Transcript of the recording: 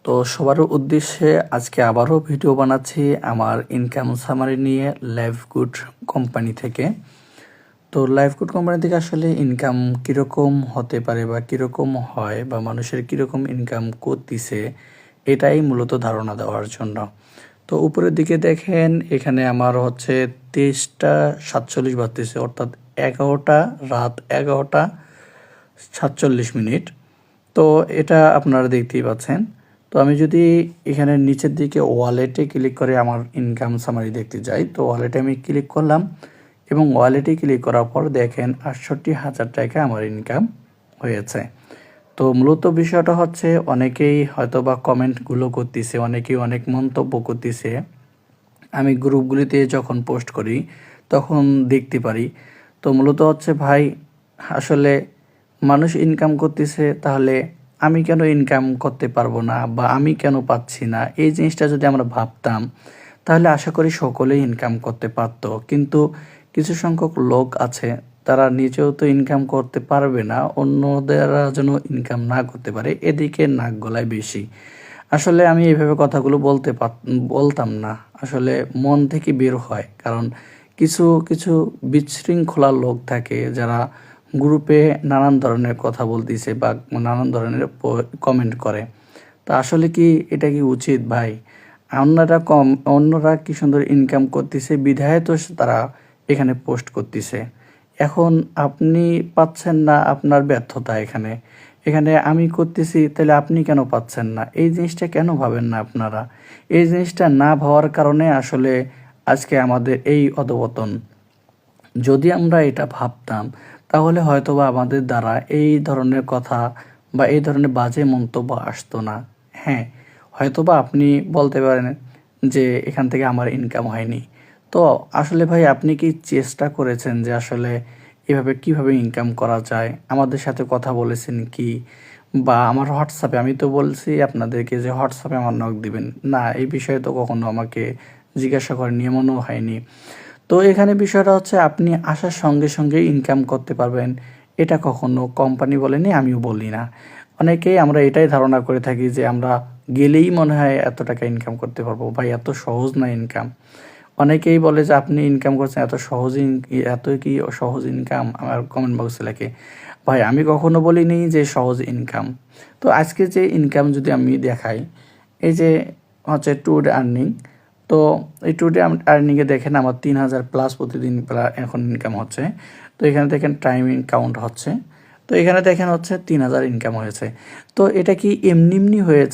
তো সবার উদ্দেশ্যে আজকে আবারও ভিডিও বানাচ্ছি আমার ইনকাম সামারি নিয়ে লাইফগুড কোম্পানি থেকে। তো লাইফগুড কোম্পানি থেকে আসলে ইনকাম কীরকম হতে পারে বা কীরকম হয় বা মানুষের কীরকম ইনকাম করতেছে এটাই মূলত ধারণা দেওয়ার জন্য। তো উপরের দিকে দেখেন এখানে আমার হচ্ছে 23টা 47 বাজতেছে, অর্থাৎ 11টা রাত 11টা 47 মিনিট। তো এটা আপনারা দেখতেই পাচ্ছেন। তো আমি যদি এখানে নিচের দিকে ওয়ালেটে ক্লিক করে আমার ইনকাম সামারি দেখতে যাই, তো ওয়ালেটে আমি ক্লিক করলাম এবং ওয়ালেটে ক্লিক করার পর দেখেন 68,000 টাকা আমার ইনকাম হয়েছে। তো মূলত বিষয়টা হচ্ছে অনেকেই হয়তো বা কমেন্টগুলো করতেছে, অনেকেই অনেক মন্তব্য করতেছে। আমি গ্রুপগুলিতে যখন পোস্ট করি তখন দেখতে পারি। তো মূলত হচ্ছে ভাই আসলে মানুষ ইনকাম করতেছে, তাহলে আমি কেন ইনকাম করতে পারবো না বা আমি কেন পাচ্ছি না, এই জিনিসটা যদি আমরা ভাবতাম তাহলে আশা করি সকলেই ইনকাম করতে পারতো। কিন্তু কিছু সংখ্যক লোক আছে তারা নিজেও তো ইনকাম করতে পারবে না, অন্যদের যেন ইনকাম না করতে পারে, এদিকে নাক গলায় বেশি। আসলে আমি এইভাবে কথাগুলো বলতাম না, আসলে মন থেকে বের হয়। কারণ কিছু কিছু বিশৃঙ্খলা লোক থাকে যারা গ্রুপে নানান ধরনের কথা বলতেছে বা নানান ধরনের কমেন্ট করে। তা আসলে কি এটা কি উচিত ভাই? অন্যরা কি সুন্দর ইনকাম করতেছে বিধায় তো তারা এখানে পোস্ট করতেছে। এখন আপনি পাচ্ছেন না, আপনার ব্যর্থতা এখানে। এখানে আমি করতেছি, তাহলে আপনি কেন পাচ্ছেন না? এই জিনিসটা কেন ভাবেন না আপনারা? এই জিনিসটা না ভাবার কারণে আসলে আজকে আমাদের এই অধঃপতন। যদি আমরা এটা ভাবতাম তাহলে হয়তোবা আমাদের দ্বারা এই ধরনের কথা বা এই ধরনের বাজে মন্তব্য আসতো না। হ্যাঁ, হয়তোবা আপনি বলতে পারেন যে এখান থেকে আমার ইনকাম হয়নি। তো আসলে ভাই আপনি কি চেষ্টা করেছেন যে আসলে এভাবে কিভাবে ইনকাম করা যায়? আমাদের সাথে কথা বলেছেন কি? বা আমার হোয়াটসঅ্যাপে, আমি তো বলছি আপনাদেরকে যে হোয়াটসঅ্যাপে আমার নক দিবেন না, এই বিষয়ে তো কখনো আমাকে জিজ্ঞাসা করেনি, এমনও হয়নি। তো এখানে বিষয়টা হচ্ছে আপনি আসার সঙ্গে সঙ্গে ইনকাম করতে পারবেন, এটা কখনো কোম্পানি বলেনি, আমিও বলি না। অনেকেই আমরা এটাই ধারণা করে থাকি যে আমরা গেলেই মনে হয় এত টাকা ইনকাম করতে পারবো। ভাই এত সহজ না ইনকাম। অনেকেই বলে যে আপনি ইনকাম করছেন এত এত কি সহজ ইনকাম, আমার কমেন্ট বক্সে লেখে। ভাই আমি কখনো বলিনি যে সহজ ইনকাম। তো আজকে যে ইনকাম যদি আমি দেখাই, এই যে হচ্ছে টুডে আর্নিং। তো এই টুডে আর্নিংয়ে দেখেন আমার 3,000+ প্রতিদিন এখন ইনকাম হচ্ছে। তো এখানে দেখেন টাইমিং কাউন্ট হচ্ছে। তো এখানে দেখেন হচ্ছে 3,000 ইনকাম হয়েছে। তো এটা কি এমনি হয়েছে